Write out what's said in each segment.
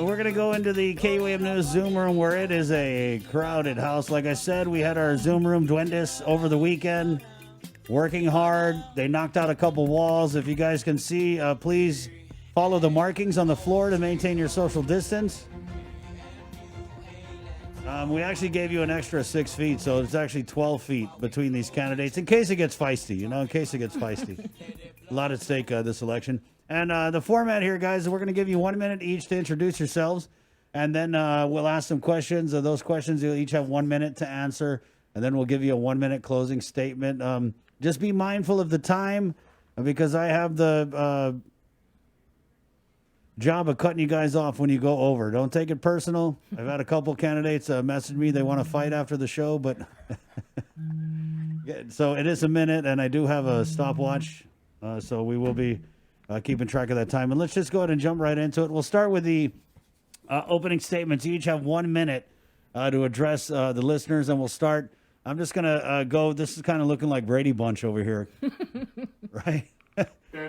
we're going to go into the KUAM News Zoom room where it is a crowded house. Like I said, we had our Zoom room duendes over the weekend, working hard. They knocked out a couple walls. If you guys can see, please follow the markings on the floor to maintain your social distance. We actually gave you an extra 6 feet, so it's actually 12 feet between these candidates in case it gets feisty, in case it gets feisty. A lot at stake this election. And the format here, guys, we're going to give you 1 minute each to introduce yourselves, and then we'll ask some questions. Those questions, you'll each have 1 minute to answer, and then we'll give you a 1 minute closing statement. Just be mindful of the time, because I have the job of cutting you guys off when you go over. Don't take it personal. I've had a couple candidates message me. They want to fight after the show, but so it is a minute, and I do have a stopwatch, so we will be keeping track of that time. And let's just go ahead and jump right into it. We'll start with the opening statements. You each have 1 minute to address the listeners, and we'll start. I'm just going to go. This is kind of looking like Brady Bunch over here, right?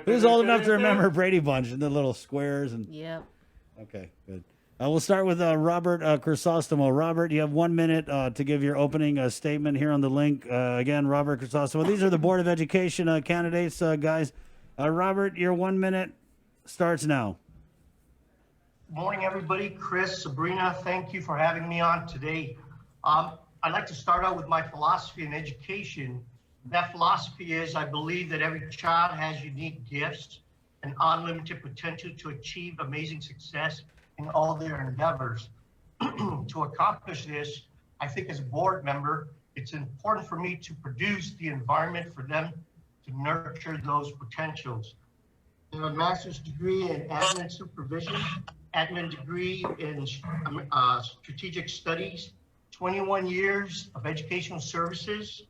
Who's old enough to remember Brady Bunch and the little squares? And Yep. Okay, good. We'll start with Robert Crisostomo. Robert, you have 1 minute to give your opening statement here on the link. Again, Robert Crisostomo. These are the Board of Education candidates, guys. Robert, your 1 minute starts now. Good morning, everybody. Chris, Sabrina, thank you for having me on today. I'd like to start out with my philosophy in education. That philosophy is, I believe that every child has unique gifts and unlimited potential to achieve amazing success in all their endeavors. To accomplish this, I think as a board member, it's important for me to produce the environment for them to nurture those potentials. I have a master's degree in admin supervision, admin degree in strategic studies, 21 years of educational services,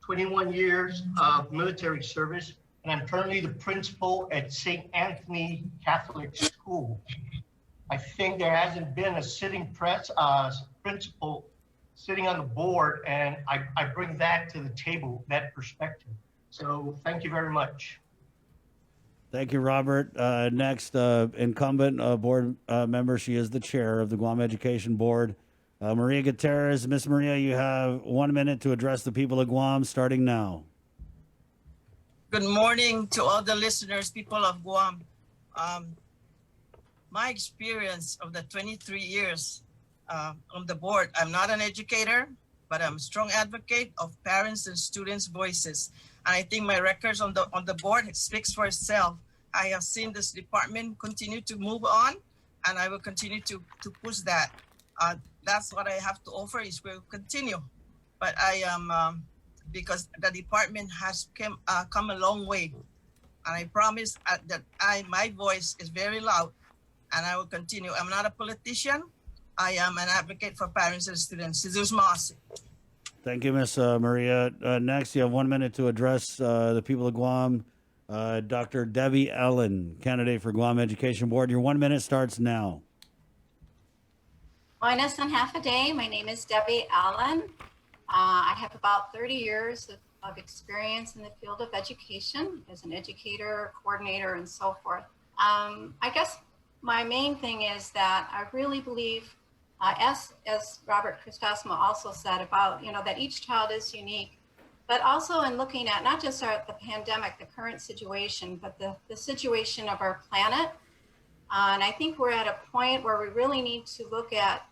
21 years of military service, and I'm currently the principal at St. Anthony Catholic School. I think there hasn't been a sitting principal sitting on the board, and I bring that to the table, that perspective. So thank you very much. Thank you, Robert. Next, incumbent board member. She is the chair of the Guam Education Board. Maria Gutierrez. Miss Maria, you have 1 minute to address the people of Guam, starting now. Good morning to all the listeners, people of Guam. My experience of the 23 years on the board, I'm not an educator, but I'm a strong advocate of parents and students' voices. And I think my records on the board speaks for itself. I have seen this department continue to move on, and I will continue to push that. That's what I have to offer, is we'll continue. But I am, because the department has come a long way. And I promise that my voice is very loud, and I will continue. I'm not a politician. I am an advocate for parents and students. Jesus Masi. Thank you, Miss Maria. Next, you have 1 minute to address the people of Guam. Dr. Debbie Allen, candidate for Guam Education Board. Your 1 minute starts now. Buenas and half a day. My name is Debbie Allen. I have about 30 years of experience in the field of education as an educator, coordinator, and so forth. I guess my main thing is that I really believe, as Robert Crisostomo also said about, that each child is unique, but also in looking at not just the pandemic, the current situation, but the situation of our planet. And I think we're at a point where we really need to look at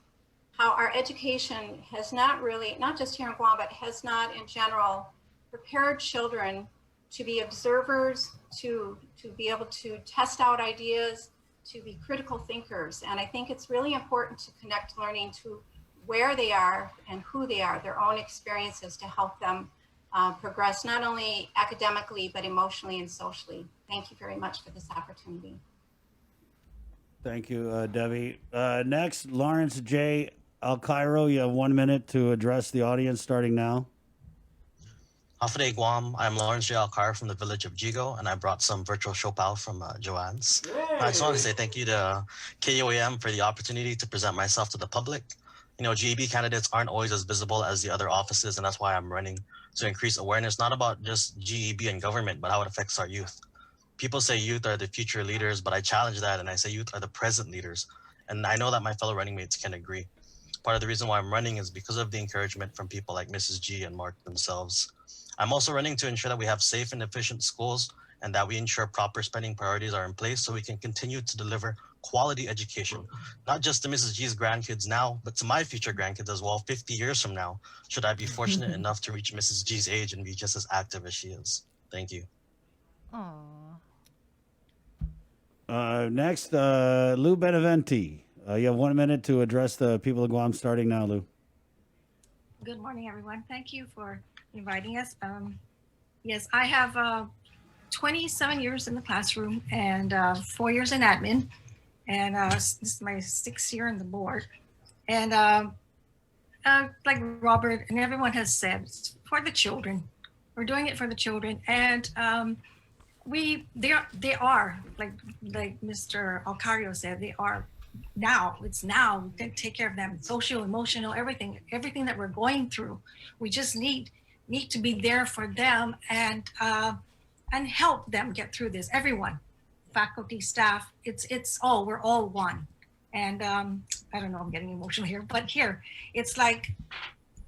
how our education has not really, not just here in Guam, but has not in general prepared children to be observers, to be able to test out ideas, to be critical thinkers. And I think it's really important to connect learning to where they are and who they are, their own experiences, to help them progress, not only academically, but emotionally and socially. Thank you very much for this opportunity. Thank you, Debbie. Next, Lawrence J. Alcairo, you have 1 minute to address the audience, starting now. Hafade Guam, I'm Lawrence J. Alcairo from the village of Jigo, and I brought some virtual shopal from Joanne's. I just want to say thank you to KUAM for the opportunity to present myself to the public. GEB candidates aren't always as visible as the other offices, and that's why I'm running to increase awareness, not about just GEB and government, but how it affects our youth. People say youth are the future leaders, but I challenge that, and I say youth are the present leaders. And I know that my fellow running mates can agree. Part of the reason why I'm running is because of the encouragement from people like Mrs. G and Mark themselves. I'm also running to ensure that we have safe and efficient schools and that we ensure proper spending priorities are in place so we can continue to deliver quality education, not just to Mrs. G's grandkids now, but to my future grandkids as well 50 years from now, should I be fortunate enough to reach Mrs. G's age and be just as active as she is. Thank you. Aww. Next, Lou Beneventi. You have 1 minute to address the people of Guam, starting now, Lou. Good morning, everyone. Thank you for inviting us. Yes, I have 27 years in the classroom and 4 years in admin. And this is my 6th year on the board. And like Robert and everyone has said, it's for the children. We're doing it for the children. And they are like Mr. Alcario said, they are now. It's now. We can take care of them, social, emotional, everything that we're going through. We just need to be there for them and help them get through this. Everyone, faculty, staff, we're all one. And I don't know, I'm getting emotional here, but here it's like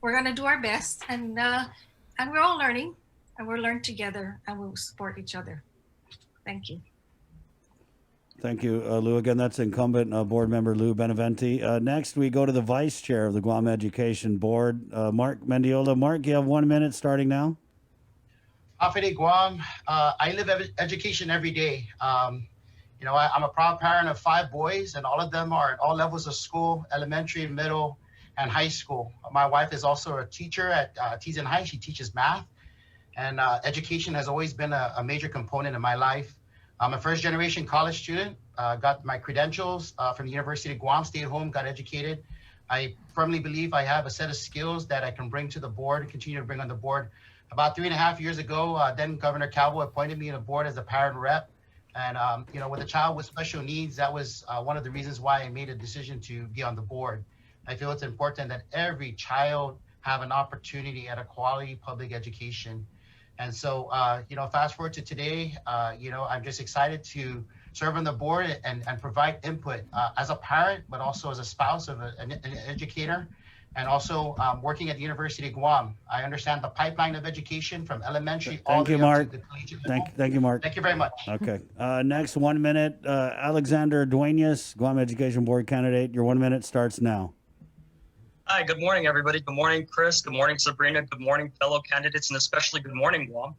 we're gonna do our best, and we're all learning, and we'll learn together, and we'll support each other. Thank you. Thank you, Lou. Again, that's incumbent board member Lou Beneventi. Next, we go to the vice chair of the Guam Education Board, Mark Mendiola. Mark, you have 1 minute starting now. Afide Guam, I live education every day. You know, I'm a proud parent of 5 boys, and all of them are at all levels of school, elementary, middle, and high school. My wife is also a teacher at Teason High. She teaches math, and education has always been a major component of my life. I'm a first-generation college student, got my credentials from the University of Guam, stayed home, got educated. I firmly believe I have a set of skills that I can bring to the board and continue to bring on the board. About 3.5 years ago, then Governor Calvo appointed me to the board as a parent rep. And, you know, with a child with special needs, that was one of the reasons why I made a decision to be on the board. I feel it's important that every child have an opportunity at a quality public education. And so, you know, fast forward to today, you know, I'm just excited to serve on the board and provide input as a parent, but also as a spouse of an educator, and also working at the University of Guam. I understand the pipeline of education from elementary all the way up to the collegiate level. Thank you, Mark. Thank you very much. Okay. Next, 1 minute, Alexander Duenas, Guam Education Board candidate. Your 1 minute starts now. Hi, good morning, everybody. Good morning, Chris. Good morning, Sabrina. Good morning, fellow candidates, and especially good morning, Guam.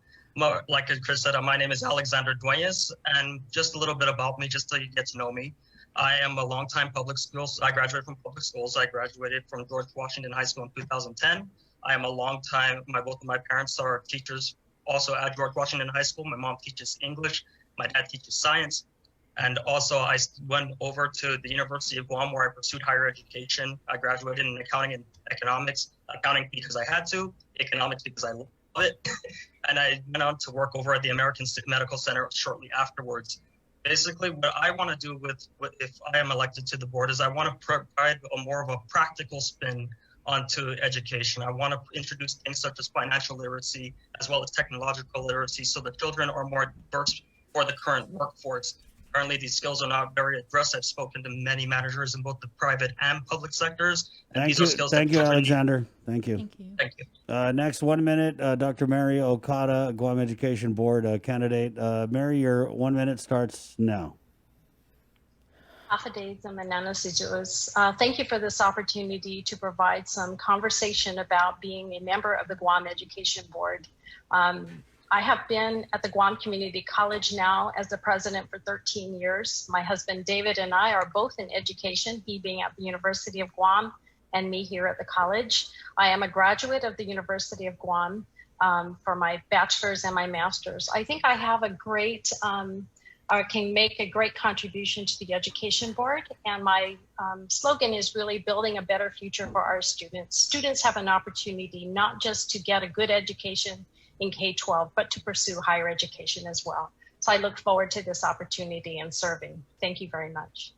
Like Chris said, my name is Alexander Duenas, and just a little bit about me, just so you get to know me. I am a longtime public schools. I graduated from public schools. I graduated from George Washington High School in 2010. I am a longtime, both of my parents are teachers also at George Washington High School. My mom teaches English. My dad teaches science. And also I went over to the University of Guam where I pursued higher education. I graduated in accounting and economics, accounting because I had to, economics because I love it. And I went on to work over at the American Medical Center shortly afterwards. Basically, what I want to do with if I am elected to the board is I want to provide more of a practical spin onto education. I want to introduce things such as financial literacy as well as technological literacy so the children are more diverse for the current workforce. Currently, these skills are not very addressed. I've spoken to many managers in both the private and public sectors. And Thank these you, are skills thank that you, children need. Alexander. Thank you. Thank you. Thank you. Next, 1 minute, Dr. Mary Okada, Guam Education Board candidate. Mary, your 1 minute starts now. Thank you for this opportunity to provide some conversation about being a member of the Guam Education Board. I have been at the Guam Community College now as the president for 13 years. My husband David and I are both in education, he being at the University of Guam and me here at the college. I am a graduate of the University of Guam for my bachelor's and my master's. I think I have a great, can make a great contribution to the Education Board. And my slogan is really building a better future for our students. Students have an opportunity not just to get a good education in K-12, but to pursue higher education as well. So I look forward to this opportunity and serving. Thank you very much.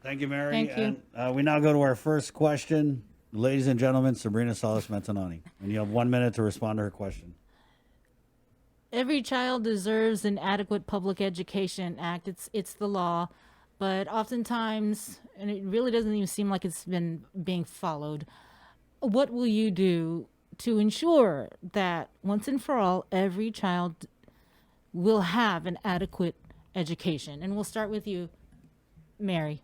Thank you, Mary. Thank you. And we now go to our first question. Ladies and gentlemen, Sabrina Salas-Mentanani. And you have 1 minute to respond to her question. Every child deserves an adequate public education act. It's the law. but oftentimes, and it really doesn't even seem like it's been being followed. What will you do to ensure that once and for all, every child will have an adequate education? And we'll start with you, Mary.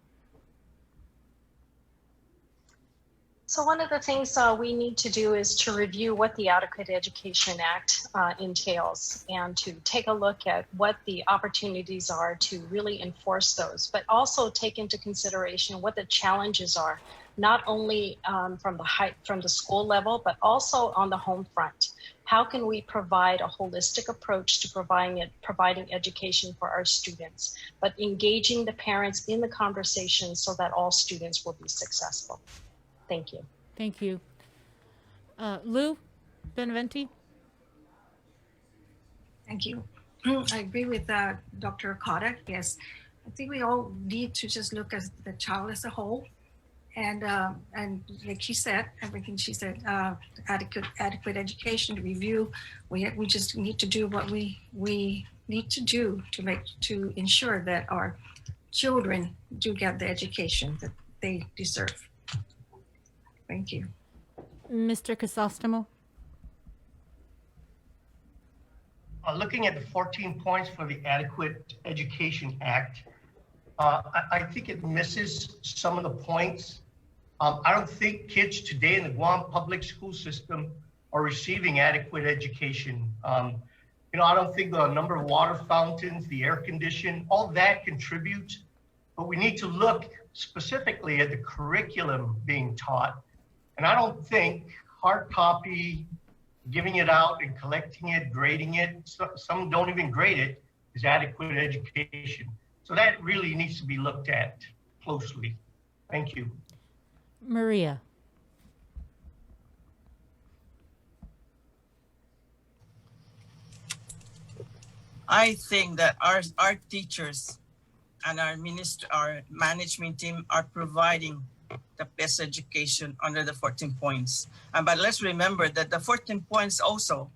So one of the things we need to do is to review what the Adequate Education Act entails and to take a look at what the opportunities are to really enforce those, but also take into consideration what the challenges are, not only from the school level, but also on the home front. How can we provide a holistic approach to providing education for our students, but engaging the parents in the conversation so that all students will be successful? Thank you. Thank you. Lou Beneventi? Thank you. I agree with Dr. Okada. Yes, I think we all need to just look at the child as a whole, and like she said, everything she said, adequate education review. We just need to do what we need to do to ensure that our children do get the education that they deserve. Thank you. Mr. Crisostomo? Looking at the 14 points for the Adequate Education Act, I think it misses some of the points. I don't think kids today in the Guam public school system are receiving adequate education. I don't think the number of water fountains, the air condition, all that contributes, but we need to look specifically at the curriculum being taught. And I don't think hard copy, giving it out and collecting it, grading it, some don't even grade it, is adequate education. So that really needs to be looked at closely. Thank you. Maria? I think that our teachers and our management team are providing the best education under the 14 points. But let's remember that the 14 points also,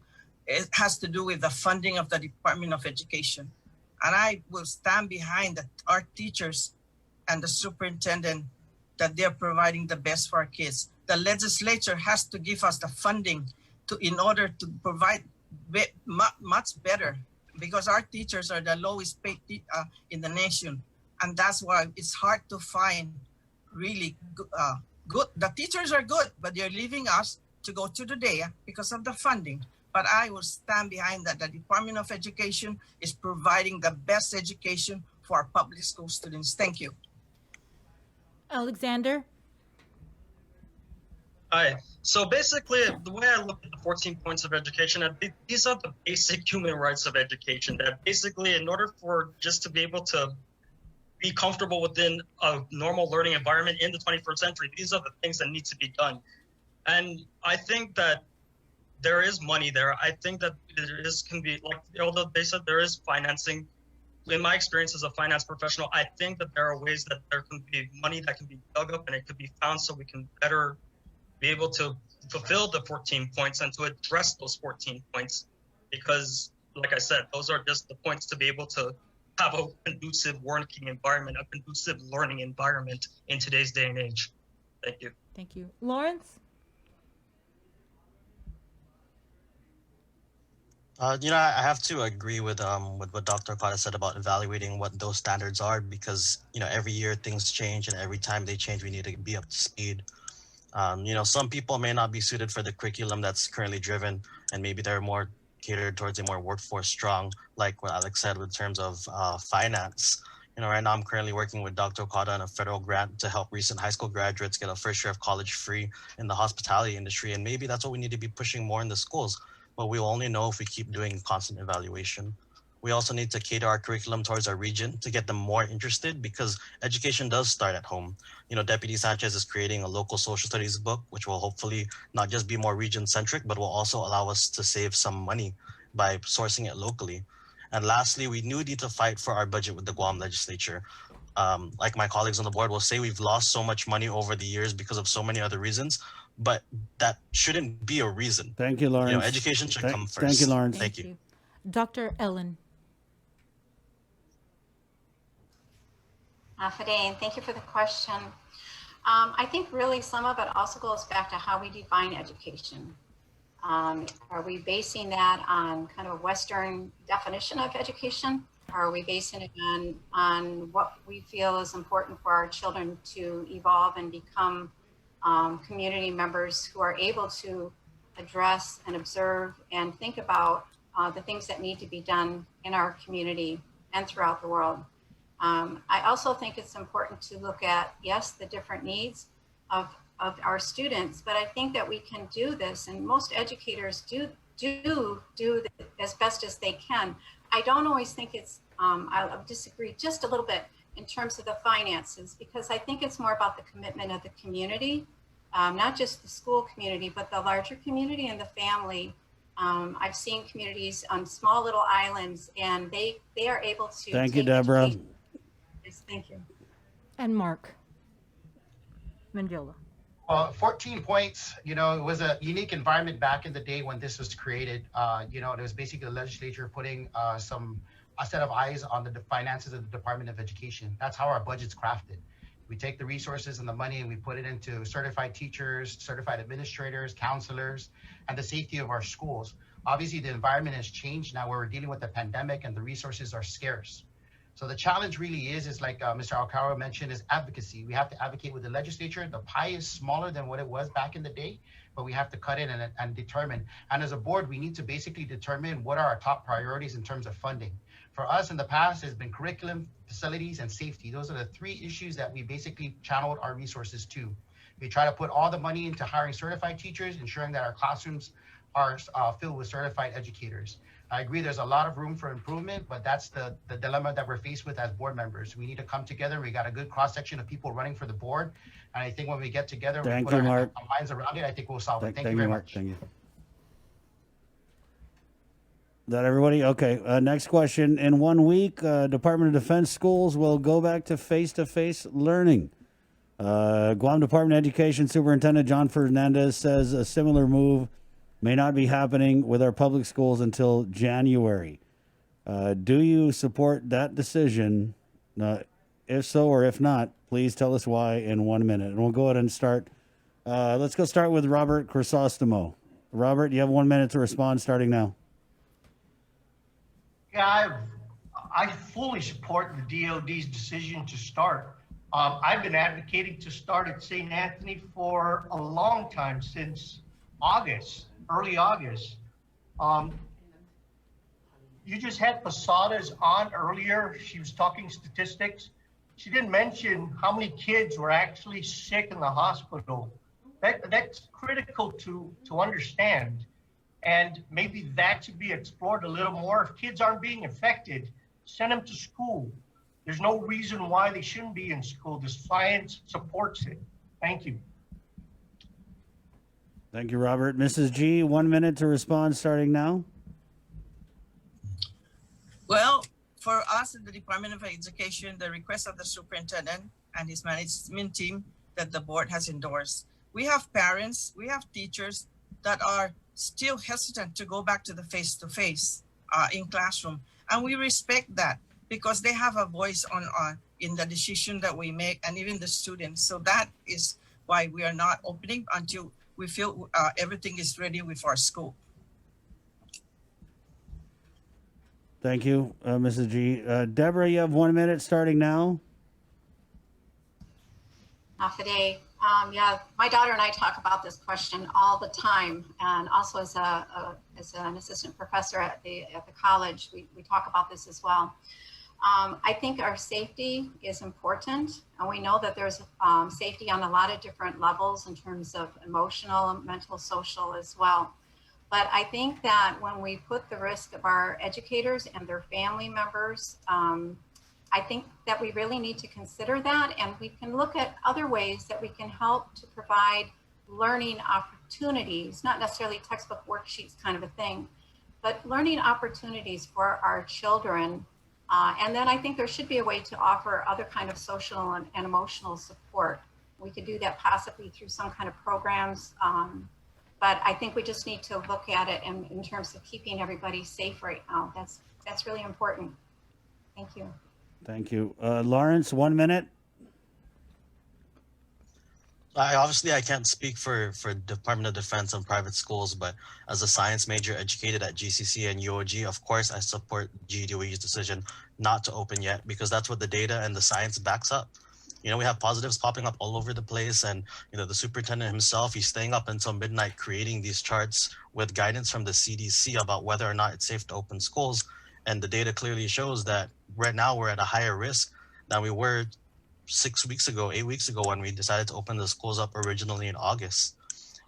it has to do with the funding of the Department of Education. And I will stand behind our teachers and the superintendent that they're providing the best for our kids. The legislature has to give us the funding in order to provide much better, because our teachers are the lowest paid in the nation. And that's why it's hard to find really good. The teachers are good, but they're leaving us to go to the day because of the funding. But I will stand behind that. The Department of Education is providing the best education for our public school students. Thank you. Alexander? Hi. So basically, the way I look at the 14 points of education, these are the basic human rights of education. That basically, in order for just to be able to be comfortable within a normal learning environment in the 21st century, these are the things that need to be done. And I think that there is money there. I think that can be, like, although they said there is financing. In my experience as a finance professional, I think that there are ways that there can be money that can be dug up and it could be found so we can better be able to fulfill the 14 points and to address those 14 points. Because, like I said, those are just the points to be able to have a conducive working environment, a conducive learning environment in today's day and age. Thank you. Thank you. Lawrence? I have to agree with what Dr. Okada said about evaluating what those standards are, because every year things change, and every time they change, we need to be up to speed. Some people may not be suited for the curriculum that's currently driven, and maybe they're more catered towards a more workforce strong, like what Alex said in terms of finance. Right now I'm currently working with Dr. Okada on a federal grant to help recent high school graduates get a first year of college free in the hospitality industry, and maybe that's what we need to be pushing more in the schools. But we will only know if we keep doing constant evaluation. We also need to cater our curriculum towards our region to get them more interested, because education does start at home. Deputy Sanchez is creating a local social studies book, which will hopefully not just be more region centric, but will also allow us to save some money by sourcing it locally. And lastly, we need to fight for our budget with the Guam legislature. Like my colleagues on the board will say, we've lost so much money over the years because of so many other reasons, but that shouldn't be a reason. Thank you, Lawrence. Education should come first. Thank you, Lawrence. Thank you. Dr. Ellen? Fidane, thank you for the question. I think really some of it also goes back to how we define education. Are we basing that on kind of a Western definition of education? Or are we basing it on what we feel is important for our children to evolve and become community members who are able to address and observe and think about the things that need to be done in our community and throughout the world? I also think it's important to look at, yes, the different needs of our students, but I think that we can do this, and most educators do as best as they can. I don't always think it's, I'll disagree just a little bit in terms of the finances, because I think it's more about the commitment of the community, not just the school community, but the larger community and the family. I've seen communities on small little islands, and they are able to. Thank you, Deborah. Yes, thank you. And Mark Mendiola. Well, 14 points, it was a unique environment back in the day when this was created. It was basically the legislature putting a set of eyes on the finances of the Department of Education. That's how our budget's crafted. We take the resources and the money and we put it into certified teachers, certified administrators, counselors, and the safety of our schools. Obviously, the environment has changed now where we're dealing with the pandemic and the resources are scarce. So the challenge really is like Mr. Alcaro mentioned, is advocacy. We have to advocate with the legislature. The pie is smaller than what it was back in the day, but we have to cut in and determine. And as a board, we need to basically determine what are our top priorities in terms of funding. For us in the past, has been curriculum, facilities, and safety. Those are the three issues that we basically channeled our resources to. We try to put all the money into hiring certified teachers, ensuring that our classrooms are filled with certified educators. I agree there's a lot of room for improvement, but that's the dilemma that we're faced with as board members. We need to come together. We got a good cross-section of people running for the board. And I think when we get together, we put our minds around it, I think we'll solve it. Thank you very much. Thank you. Is that everybody? Okay. Next question. In 1 week, Department of Defense schools will go back to face-to-face learning. Guam Department of Education Superintendent John Fernandez says a similar move may not be happening with our public schools until January. Do you support that decision? If so or if not, please tell us why in 1 minute. And we'll go ahead and start. Let's go start with Robert Crisostomo. Robert, you have 1 minute to respond starting now. Yeah, I fully support the DOD's decision to start. I've been advocating to start at St. Anthony for a long time, since August. Early August. You just had Posada's on earlier. She was talking statistics. She didn't mention how many kids were actually sick in the hospital. That's critical to understand. And maybe that should be explored a little more. If kids aren't being affected, send them to school. There's no reason why they shouldn't be in school. The science supports it. Thank you. Thank you, Robert. Mrs. G, 1 minute to respond starting now. Well, for us in the Department of Education, the request of the superintendent and his management team that the board has endorsed. We have parents, we have teachers that are still hesitant to go back to the face-to-face in classroom. And we respect that because they have a voice in the decision that we make, and even the students. So that is why we are not opening until we feel everything is ready with our school. Thank you, Mrs. G. Deborah, you have 1 minute starting now. Fide, yeah, my daughter and I talk about this question all the time, and also as an assistant professor at the college, we talk about this as well. I think our safety is important, and we know that there's safety on a lot of different levels in terms of emotional, mental, social as well. But I think that when we put the risk of our educators and their family members, I think that we really need to consider that, and we can look at other ways that we can help to provide learning opportunities, not necessarily textbook worksheets kind of a thing, but learning opportunities for our children. And then I think there should be a way to offer other kind of social and emotional support. We could do that possibly through some kind of programs, but I think we just need to look at it in terms of keeping everybody safe right now. That's really important. Thank you. Thank you. Lawrence, 1 minute. I can't speak for Department of Defense and private schools, but as a science major educated at GCC and UOG, of course, I support GDOE's decision not to open yet, because that's what the data and the science backs up. You know, we have positives popping up all over the place, and you know, the superintendent himself, he's staying up until midnight creating these charts with guidance from the CDC about whether or not it's safe to open schools. And the data clearly shows that right now we're at a higher risk than we were 6 weeks ago, 8 weeks ago, when we decided to open the schools up originally in August.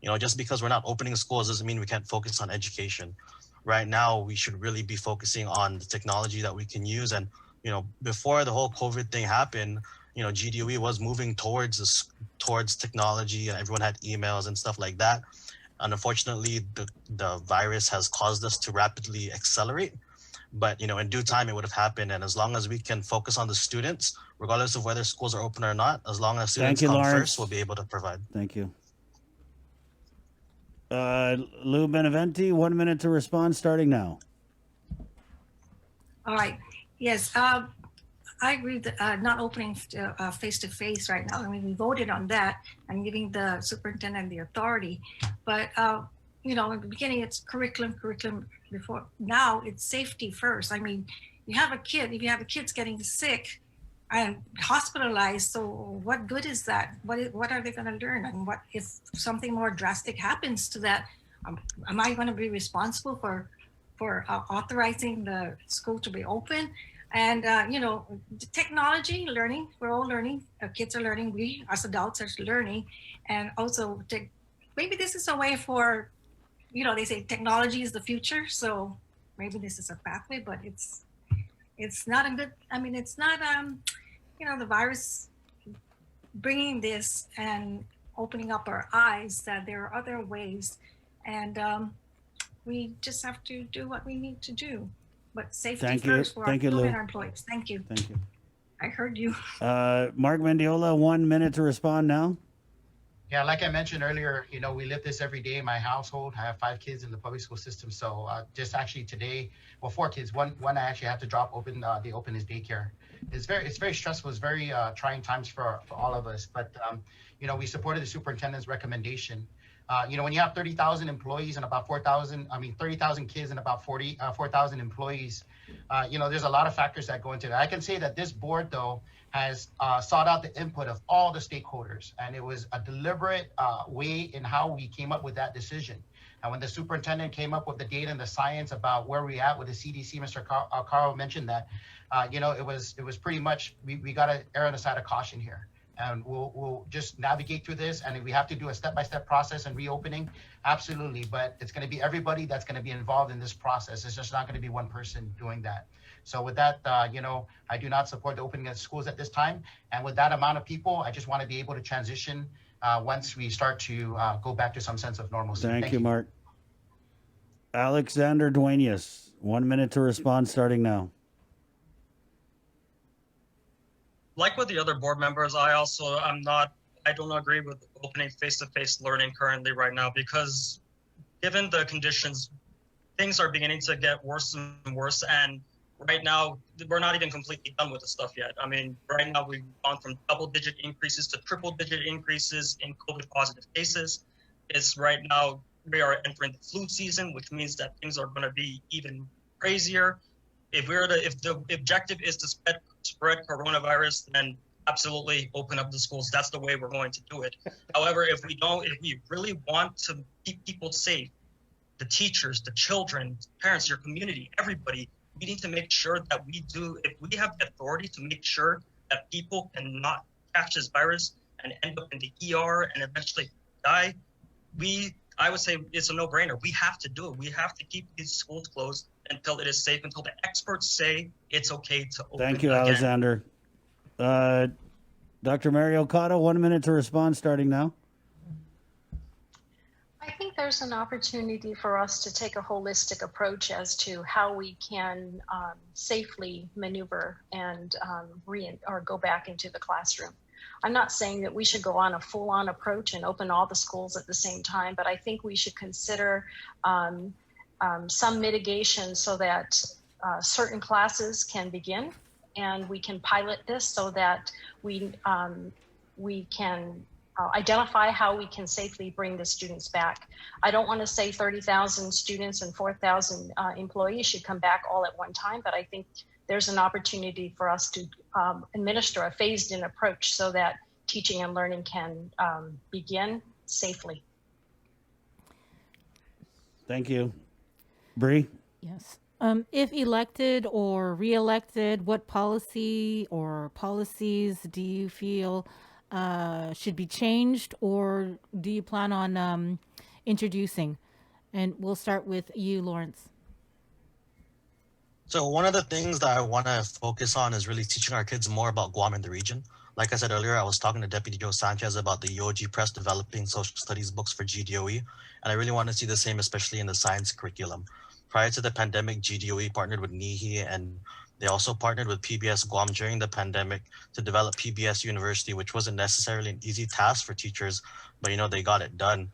You know, just because we're not opening schools doesn't mean we can't focus on education. Right now, we should really be focusing on the technology that we can use. And, you know, before the whole COVID thing happened, you know, GDOE was moving towards technology, and everyone had emails and stuff like that. And unfortunately, the virus has caused us to rapidly accelerate. But, you know, in due time, it would have happened. And as long as we can focus on the students, regardless of whether schools are open or not, as long as students come first, we'll be able to provide. Thank you. Lou Beneventi, 1 minute to respond, starting now. All right. Yes, I agree with not opening face-to-face right now. I mean, we voted on that and giving the superintendent the authority. But, you know, in the beginning, it's curriculum. Before now, it's safety first. I mean, if you have a kid's getting sick and hospitalized, so what good is that? What are they going to learn? And what if something more drastic happens to that? Am I going to be responsible for authorizing the school to be open? And you know, the technology, learning, we're all learning. Kids are learning. We as adults are learning, and also maybe this is a way for, you know, they say technology is the future, so maybe this is a pathway, but it's not a good, I mean, it's not, you know, the virus bringing this and opening up our eyes that there are other ways, and we just have to do what we need to do. But safety first for our children and our employees. Thank you. Thank you. I heard you. Mark Mendiola, 1 minute to respond now. Yeah, like I mentioned earlier, you know, we live this every day in my household. I have 5 kids in the public school system. So just actually today, well, 4 kids. One I actually have to drop open. They open his daycare. It's very stressful. It's very trying times for all of us. But you know, we supported the superintendent's recommendation. You know, when you have 30,000 employees and about 30,000 kids and about 4,000 employees, you know, there's a lot of factors that go into that. I can say that this board, though, has sought out the input of all the stakeholders, and it was a deliberate way in how we came up with that decision. And when the superintendent came up with the data and the science about where we're at with the CDC, Mr. Carl mentioned that, you know, it was pretty much, we got to err on the side of caution here. And we'll just navigate through this. And if we have to do a step-by-step process and reopening, absolutely. But it's going to be everybody that's going to be involved in this process. It's just not going to be one person doing that. So with that, you know, I do not support the opening of schools at this time. And with that amount of people, I just want to be able to transition once we start to go back to some sense of normalcy. Thank you, Mark. Alexander Duenas, 1 minute to respond, starting now. Like with the other board members, I don't agree with opening face-to-face learning currently right now, because given the conditions, things are beginning to get worse and worse. And right now, we're not even completely done with the stuff yet. I mean, right now we've gone from double-digit increases to triple-digit increases in COVID positive cases. It's right now we are entering the flu season, which means that things are going to be even crazier. If the objective is to spread coronavirus, then absolutely open up the schools. That's the way we're going to do it. However, if we really want to keep people safe, the teachers, the children, parents, your community, everybody, we need to make sure that if we have the authority to make sure that people cannot catch this virus and end up in the ER and eventually die, I would say it's a no-brainer. We have to do it. We have to keep these schools closed until it is safe, until the experts say it's okay to open. Thank you, again. Alexander. Dr. Mario Cotto, 1 minute to respond, starting now. I think there's an opportunity for us to take a holistic approach as to how we can safely maneuver and go back into the classroom. I'm not saying that we should go on a full-on approach and open all the schools at the same time, but I think we should consider some mitigation so that certain classes can begin and we can pilot this so that we can identify how we can safely bring the students back. I don't want to say 30,000 students and 4,000 employees should come back all at one time, but I think there's an opportunity for us to administer a phased-in approach so that teaching and learning can begin safely. Thank you. Bree? Yes. If elected or re-elected, what policy or policies do you feel should be changed, or do you plan on introducing? And we'll start with you, Lawrence. So one of the things that I want to focus on is really teaching our kids more about Guam and the region. Like I said earlier, I was talking to Deputy Joe Sanchez about the UOG Press developing social studies books for GDOE, and I really want to see the same, especially in the science curriculum. Prior to the pandemic, GDOE partnered with NIHI, and they also partnered with PBS Guam during the pandemic to develop PBS University, which wasn't necessarily an easy task for teachers, but they got it done.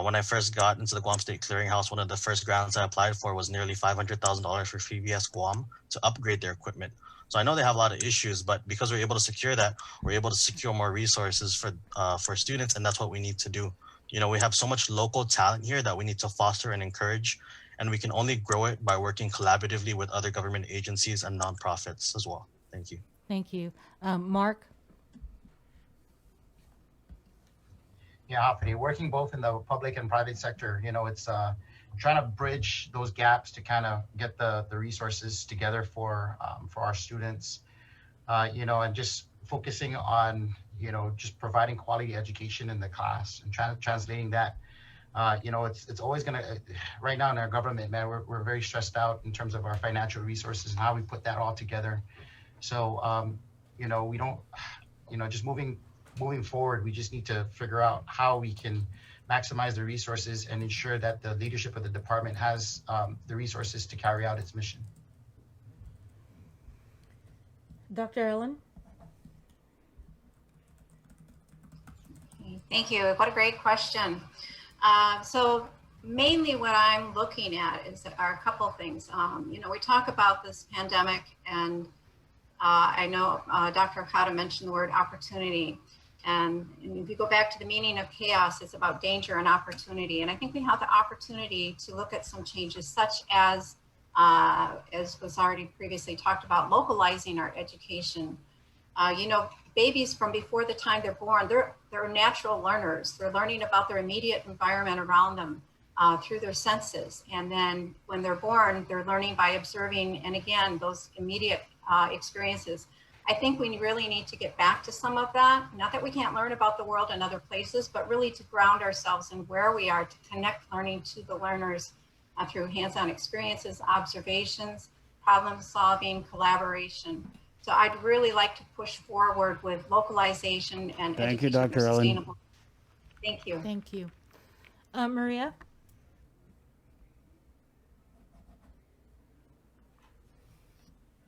When I first got into the Guam State Clearinghouse, one of the first grants I applied for was nearly $500,000 for PBS Guam to upgrade their equipment. So I know they have a lot of issues, but because we're able to secure that, we're able to secure more resources for students, and that's what we need to do. We have so much local talent here that we need to foster and encourage, and we can only grow it by working collaboratively with other government agencies and nonprofits as well. Thank you. Thank you. Mark? Yeah, Hafidi, working both in the public and private sector, it's trying to bridge those gaps to kind of get the resources together for our students, and just focusing on, just providing quality education in the class and translating that. It's always going to, right now in our government, man, we're very stressed out in terms of our financial resources and how we put that all together. So, we don't, just moving forward, we just need to figure out how we can maximize the resources and ensure that the leadership of the department has the resources to carry out its mission. Dr. Ellen? Thank you. What a great question. So mainly what I'm looking at are a couple of things. We talk about this pandemic, and I know Dr. Okada mentioned the word opportunity. And if you go back to the meaning of chaos, it's about danger and opportunity. And I think we have the opportunity to look at some changes, such as was already previously talked about, localizing our education. Babies from before the time they're born, they're natural learners. They're learning about their immediate environment around them through their senses. And then when they're born, they're learning by observing, and again, those immediate experiences. I think we really need to get back to some of that. Not that we can't learn about the world in other places, but really to ground ourselves in where we are, to connect learning to the learners through hands-on experiences, observations, problem solving, collaboration. So I'd really like to push forward with localization and Thank you, education Dr. for Ellen. sustainable. Thank you. Thank you. Maria?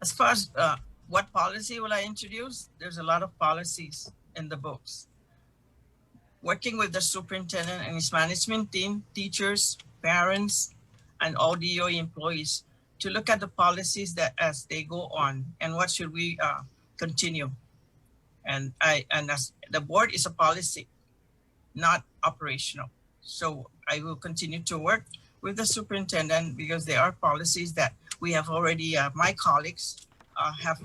As far as what policy will I introduce? There's a lot of policies in the books. Working with the superintendent and his management team, teachers, parents, and all DOE employees to look at the policies that as they go on and what should we continue. And as the board is a policy, not operational. So I will continue to work with the superintendent because there are policies that we have already, my colleagues have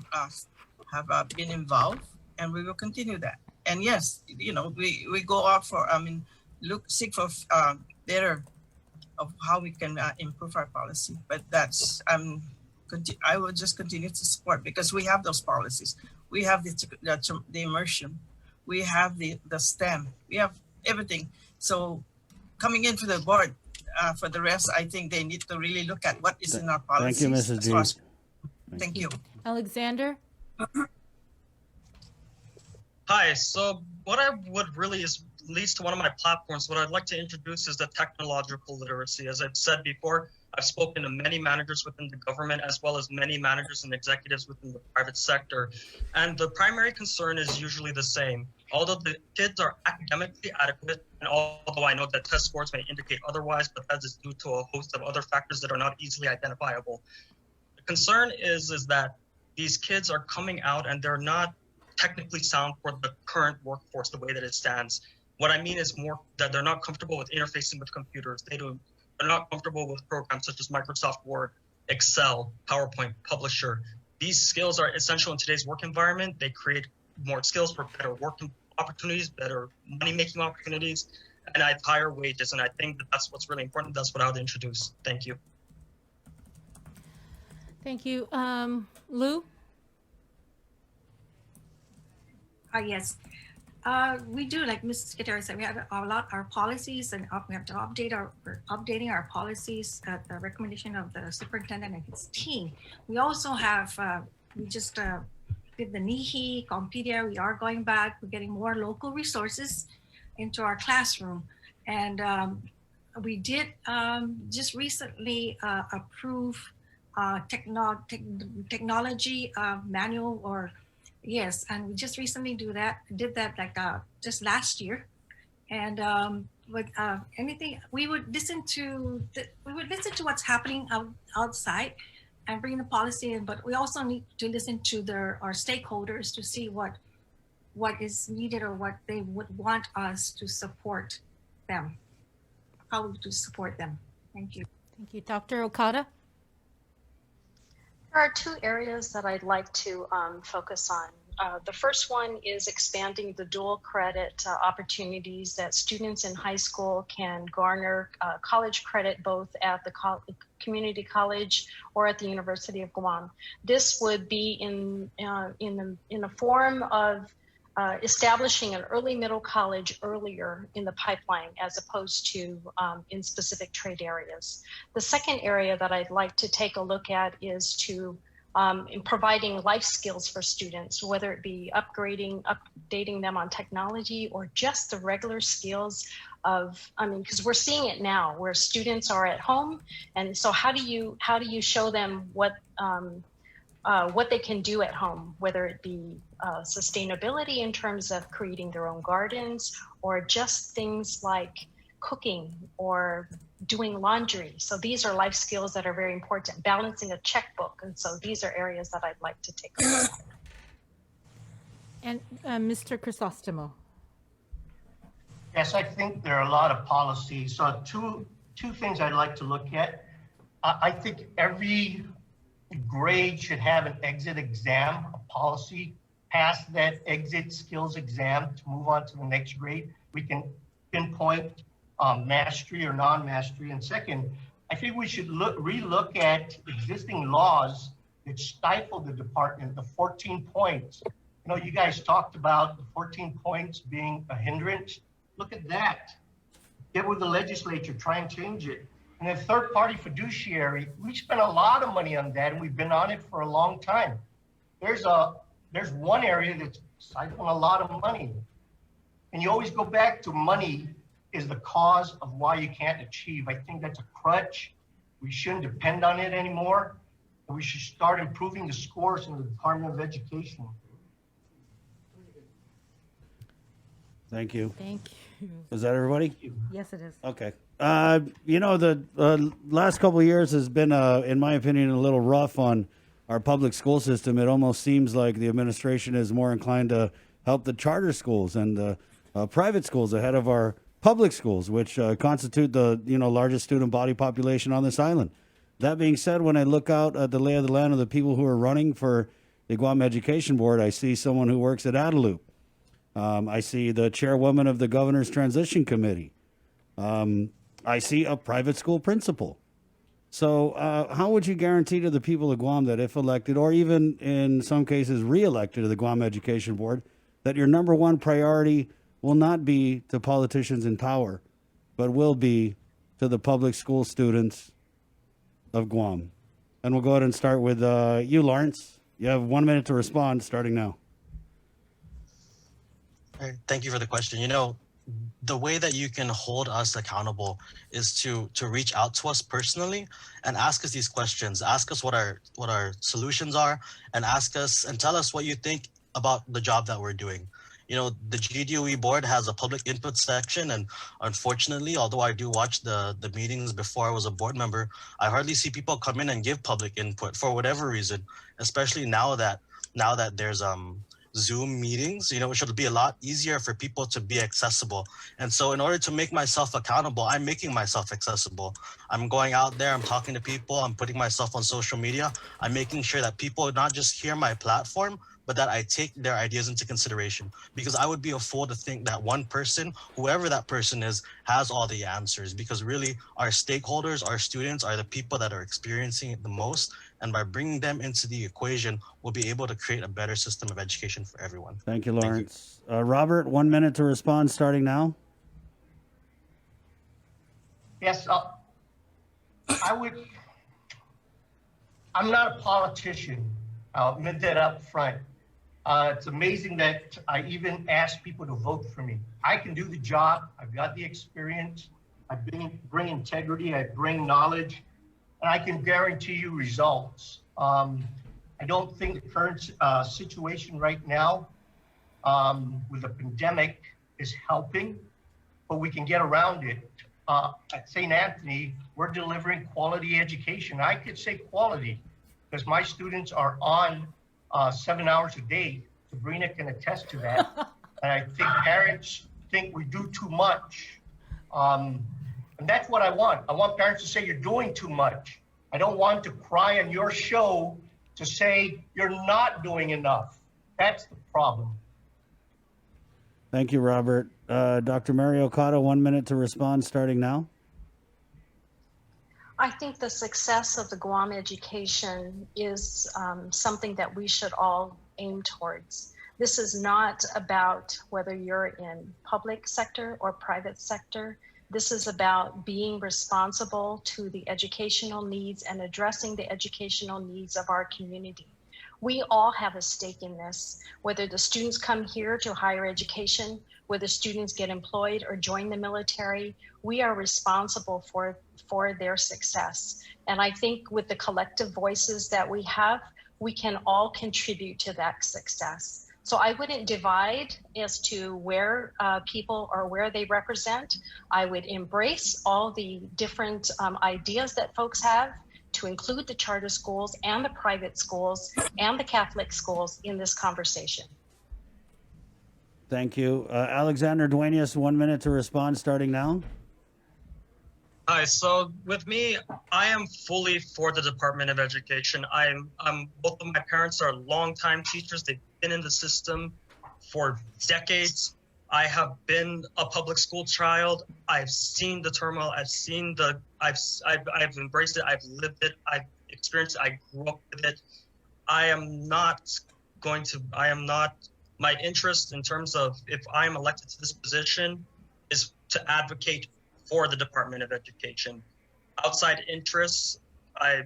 been involved, and we will continue that. And yes, we go out for, seek for better of how we can improve our policy. But that's, I will just continue to support because we have those policies. We have the immersion, we have the STEM, we have everything. So coming into the board, for the rest, I think they need to really look at what is in our policies. Thank you, Mrs. G. Thank you. Alexander? Hi, so what I would really leads to one of my platforms. What I'd like to introduce is the technological literacy. As I've said before, I've spoken to many managers within the government as well as many managers and executives within the private sector. And the primary concern is usually the same. Although the kids are academically adequate, and although I know that test scores may indicate otherwise, but that is due to a host of other factors that are not easily identifiable. The concern is that these kids are coming out and they're not technically sound for the current workforce the way that it stands. What I mean is more that they're not comfortable with interfacing with computers. They're not comfortable with programs such as Microsoft Word, Excel, PowerPoint, Publisher. These skills are essential in today's work environment. They create more skills for better work opportunities, better money-making opportunities, and at higher wages. And I think that that's what's really important. That's what I would introduce. Thank you. Thank you. Lou? Yes. We do, like Mrs. Guterres said, we have our policies, and we have to updating our policies at the recommendation of the superintendent and his team. We also have, we just did the NIHI, Compedia. We are going back. We're getting more local resources into our classroom. And we did just recently approve technology manual, or yes, and we just recently did that like just last year. And with anything, we would listen to what's happening outside and bring the policy in, but we also need to listen to our stakeholders to see what is needed or what they would want us to support them, how to support them. Thank you. Thank you. Dr. Okada? There are two areas that I'd like to focus on. The first one is expanding the dual credit opportunities that students in high school can garner college credit both at the community college or at the University of Guam. This would be in the form of establishing an early middle college earlier in the pipeline as opposed to in specific trade areas. The second area that I'd like to take a look at is to in providing life skills for students, whether it be updating them on technology or just the regular skills of, because we're seeing it now where students are at home. And so how do you show them what they can do at home, whether it be sustainability in terms of creating their own gardens or just things like cooking or doing laundry. So these are life skills that are very important, balancing a checkbook. And so these are areas that I'd like to take a look at. And Mr. Crisostomo. Yes, I think there are a lot of policies. So two things I'd like to look at. I think every grade should have an exit exam, a policy, pass that exit skills exam to move on to the next grade. We can pinpoint mastery or non-mastery. And second, I think we should relook at existing laws that stifle the department, the 14 points. You know, you guys talked about the 14 points being a hindrance. Look at that. Get with the legislature, try and change it. And then third-party fiduciary, we spent a lot of money on that, and we've been on it for a long time. There's one area that's siphoning a lot of money. And you always go back to money is the cause of why you can't achieve. I think that's a crutch. We shouldn't depend on it anymore. And we should start improving the scores in the Department of Education. Thank you. Thank you. Is that everybody? Yes, it is. Okay. You know, the last couple of years has been, in my opinion, a little rough on our public school system. It almost seems like the administration is more inclined to help the charter schools and the private schools ahead of our public schools, which constitute the largest student body population on this island. That being said, when I look out at the lay of the land of the people who are running for the Guam Education Board, I see someone who works at Adelup. I see the chairwoman of the Governor's Transition Committee. I see a private school principal. So how would you guarantee to the people of Guam that if elected, or even in some cases re-elected to the Guam Education Board, that your number one priority will not be to politicians in power, but will be to the public school students of Guam? And we'll go ahead and start with you, Lawrence. You have 1 minute to respond, starting now. Thank you for the question. You know, the way that you can hold us accountable is to reach out to us personally and ask us these questions. Ask us what our solutions are, and ask us and tell us what you think about the job that we're doing. You know, the GDOE board has a public input section, and unfortunately, although I do watch the meetings before I was a board member, I hardly see people come in and give public input for whatever reason, especially now that there's Zoom meetings. You know, it should be a lot easier for people to be accessible. And so in order to make myself accountable, I'm making myself accessible. I'm going out there, I'm talking to people, I'm putting myself on social media. I'm making sure that people not just hear my platform, but that I take their ideas into consideration. Because I would be a fool to think that one person, whoever that person is, has all the answers. Because really, our stakeholders, our students, are the people that are experiencing it the most. And by bringing them into the equation, we'll be able to create a better system of education for everyone. Thank you, Lawrence. Robert, 1 minute to respond starting now. Yes, I'm not a politician. I'll admit that up front. It's amazing that I even ask people to vote for me. I can do the job. I've got the experience. I bring integrity. I bring knowledge. And I can guarantee you results. I don't think the current situation right now with the pandemic is helping, but we can get around it. At St. Anthony, we're delivering quality education. I could say quality because my students are on 7 hours a day. Sabrina can attest to that. And I think parents think we do too much. And that's what I want. I want parents to say you're doing too much. I don't want to cry on your show to say you're not doing enough. That's the problem. Thank you, Robert. Dr. Mary Okada, 1 minute to respond starting now. I think the success of the Guam education is something that we should all aim towards. This is not about whether you're in public sector or private sector. This is about being responsible to the educational needs and addressing the educational needs of our community. We all have a stake in this, whether the students come here to higher education, whether students get employed or join the military, we are responsible for their success. And I think with the collective voices that we have, we can all contribute to that success. So I wouldn't divide as to where people or where they represent. I would embrace all the different ideas that folks have to include the charter schools and the private schools and the Catholic schools in this conversation. Thank you. Alexander Duenas, 1 minute to respond starting now. Hi, so with me, I am fully for the Department of Education. Both of my parents are longtime teachers. They've been in the system for decades. I have been a public school child. I've seen the turmoil. I've embraced it. I've lived it. I've experienced it. I grew up with it. My interest in terms of if I'm elected to this position is to advocate for the Department of Education. Outside interests, I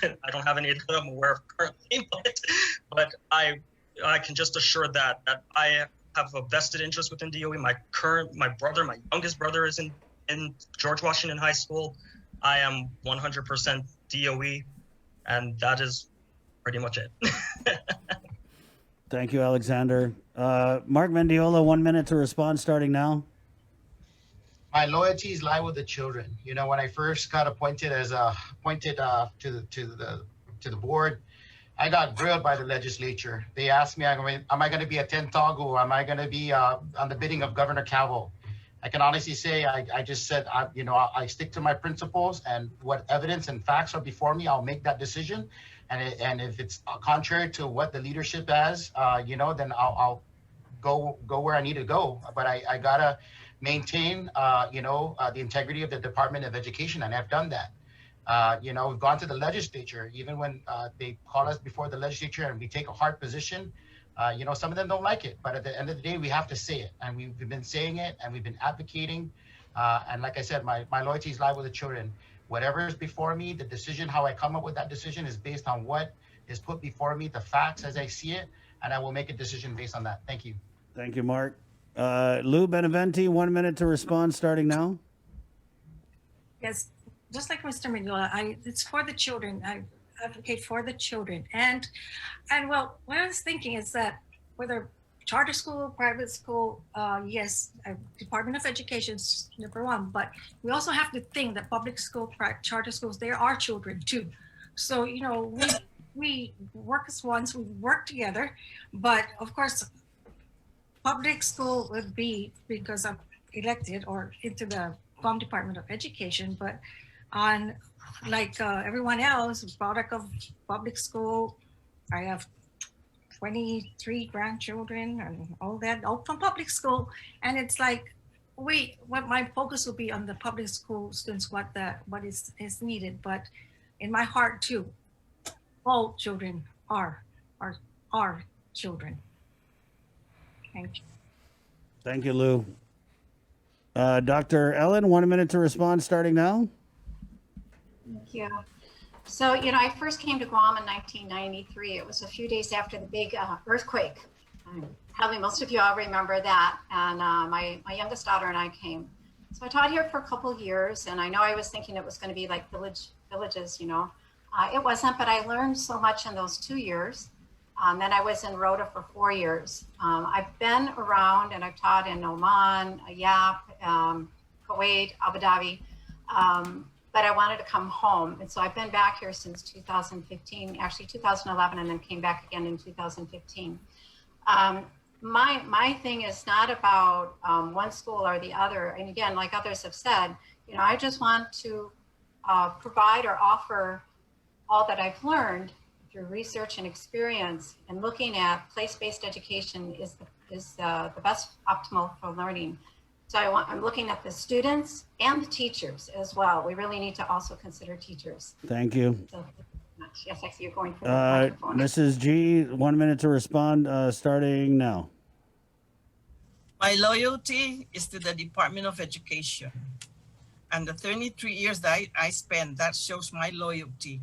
don't have any that I'm aware of currently, but I can just assure that I have a vested interest within DOE. My youngest brother is in George Washington High School. I am 100% DOE, and that is pretty much it. Thank you, Alexander. Mark Mendiola, 1 minute to respond starting now. My loyalties lie with the children. You know, when I first got appointed to the board, I got grilled by the legislature. They asked me, am I going to be a Tentago? Am I going to be on the bidding of Governor Cavill? I can honestly say I just said, I stick to my principles, and what evidence and facts are before me, I'll make that decision. And if it's contrary to what the leadership has, then I'll go where I need to go. But I gotta maintain, the integrity of the Department of Education, and I've done that. We've gone to the legislature, even when they call us before the legislature and we take a hard position. Some of them don't like it, but at the end of the day, we have to say it, and we've been saying it, and we've been advocating. And like I said, my loyalties lie with the children. Whatever is before me, the decision, how I come up with that decision is based on what is put before me, the facts as I see it, and I will make a decision based on that. Thank you. Thank you, Mark. Lou Beneventi, 1 minute to respond starting now. Yes, just like Mr. Mendiola, it's for the children. I advocate for the children. And well, what I was thinking is that whether charter school, private school, yes, Department of Education's number one, but we also have to think that public school, charter schools, there are children too. So, you know, we work as ones, we work together, but of course, public school would be, because I'm elected or into the Guam Department of Education, but on like everyone else, product of public school, I have 23 grandchildren and all that, all from public school. And it's like, what my focus will be on the public school students, what is needed. But in my heart too, all children are children. Thank you. Thank you, Lou. Dr. Ellen, 1 minute to respond starting now. Thank you. So, you know, I first came to Guam in 1993. It was a few days after the big earthquake. Probably most of you all remember that. And my youngest daughter and I came. So I taught here for a couple of years, and I know I was thinking it was going to be like villages, you know. It wasn't, but I learned so much in those 2 years. Then I was in Rhoda for 4 years. I've been around and I've taught in Oman, Yap, Kuwait, Abu Dhabi. But I wanted to come home. And so I've been back here since 2015, actually 2011, and then came back again in 2015. My thing is not about one school or the other. And again, like others have said, you know, I just want to provide or offer all that I've learned through research and experience, and looking at place-based education is the best optimal for learning. So I'm looking at the students and the teachers as well. We really need to also consider teachers. Thank you. So, yes, I see you're going for the microphone. Mrs. G, 1 minute to respond starting now. My loyalty is to the Department of Education. And the 33 years that I spent, that shows my loyalty.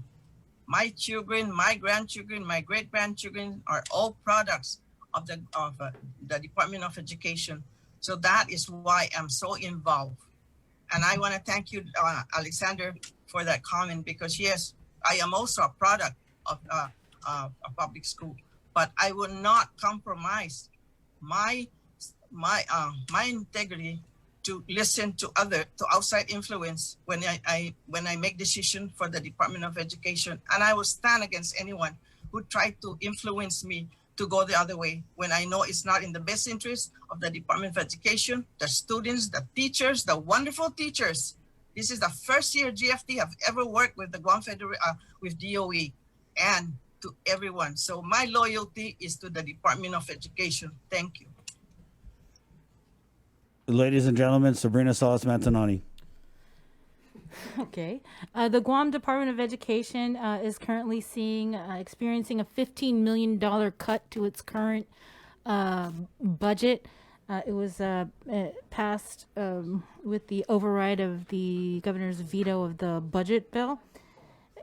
My children, my grandchildren, my great-grandchildren are all products of the Department of Education. So that is why I'm so involved. And I want to thank you, Alexander, for that comment, because yes, I am also a product of a public school, but I will not compromise my integrity to listen to outside influence when I make decision for the Department of Education. And I will stand against anyone who tried to influence me to go the other way when I know it's not in the best interest of the Department of Education, the students, the teachers, the wonderful teachers. This is the first year GFT have ever worked with the Guam with DOE, and to everyone. So my loyalty is to the Department of Education. Thank you. Ladies and gentlemen, Sabrina Salas Matanani. Okay. The Guam Department of Education is currently experiencing a $15 million cut to its current budget. It was passed with the override of the governor's veto of the budget bill.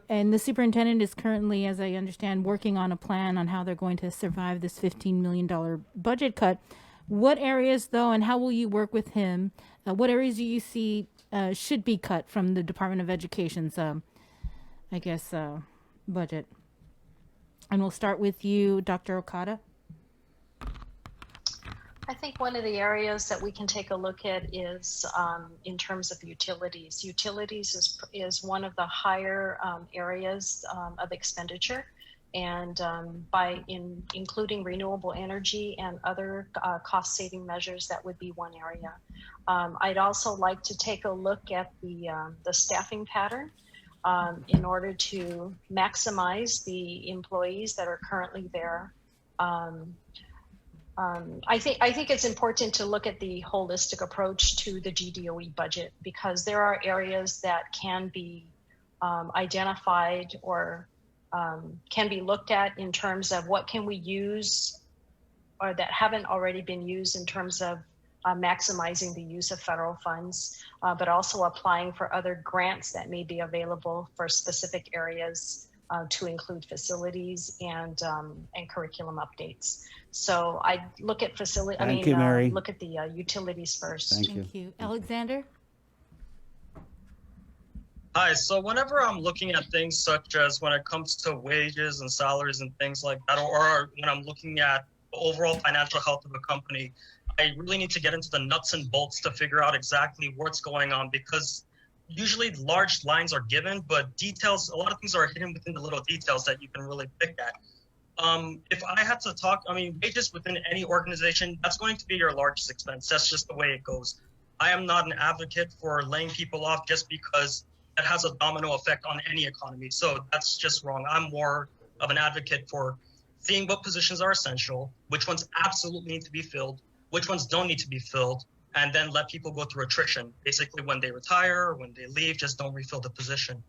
And the superintendent is currently, as I understand, working on a plan on how they're going to survive this $15 million budget cut. What areas, though, and how will you work with him? What areas do you see should be cut from the Department of Education's, budget? And we'll start with you, Dr. Okada. I think one of the areas that we can take a look at is in terms of utilities. Utilities is one of the higher areas of expenditure. And by including renewable energy and other cost-saving measures, that would be one area. I'd also like to take a look at the staffing pattern in order to maximize the employees that are currently there. I think it's important to look at the holistic approach to the GDOE budget, because there are areas that can be identified or can be looked at in terms of what can we use or that haven't already been used in terms of maximizing the use of federal funds, but also applying for other grants that may be available for specific areas to include facilities and curriculum updates. So I look at look at the utilities first. Thank you. Alexander? Hi, so whenever I'm looking at things such as when it comes to wages and salaries and things like that, or when I'm looking at the overall financial health of a company, I really need to get into the nuts and bolts to figure out exactly what's going on, because usually large lines are given, but details, a lot of things are hidden within the little details that you can really pick at. If I had to talk, I mean, wages within any organization, that's going to be your largest expense. That's just the way it goes. I am not an advocate for laying people off just because that has a domino effect on any economy. So that's just wrong. I'm more of an advocate for seeing what positions are essential, which ones absolutely need to be filled, which ones don't need to be filled, and then let people go through attrition. Basically, when they retire or when they leave, just don't refill the position.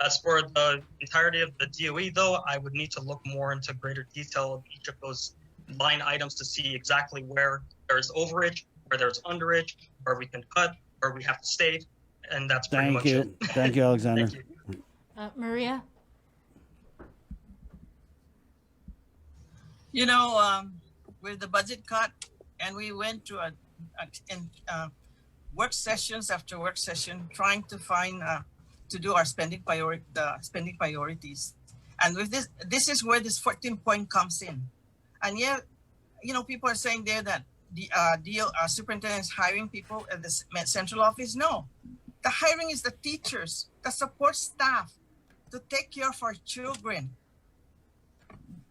As for the entirety of the DOE, though, I would need to look more into greater detail of each of those line items to see exactly where there's overage, where there's underage, where we can cut, where we have to state, and that's pretty much it. Thank you, Alexander. Thank you. Maria? You know, with the budget cut, and we went to work sessions after work session, trying to find to do our spending priorities. And with this is where this 14 point comes in. And yet, you know, people are saying there that the superintendent is hiring people at the central office. No, the hiring is the teachers, the support staff to take care of our children.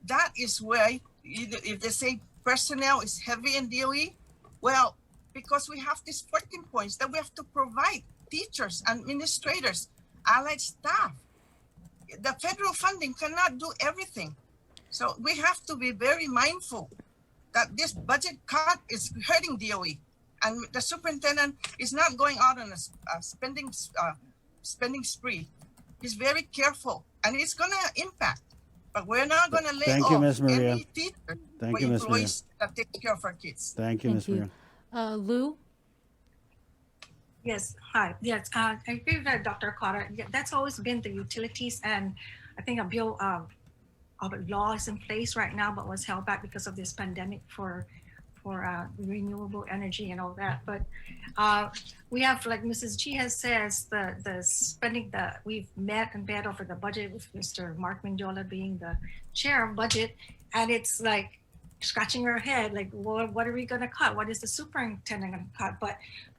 That is why, if they say personnel is heavy in DOE, well, because we have these 14 points that we have to provide teachers, administrators, allied staff. The federal funding cannot do everything. So we have to be very mindful that this budget cut is hurting DOE. And the superintendent is not going out on a spending spree. He's very careful, and it's going to impact. But we're not going to lay off any teacher or employees that take care of our kids. Thank you, Ms. Maria. Lou? Yes, hi. Yes, I agree with Dr. Carter. Yeah, that's always been the utilities, and I think a bill of law is in place right now, but was held back because of this pandemic for renewable energy and all that. But we have, like Mrs. G has says, the spending that we've met over the budget with Mr. Mark Mendiola being the chair of budget, and it's like scratching our head, like, what are we going to cut? What is the superintendent going to cut? But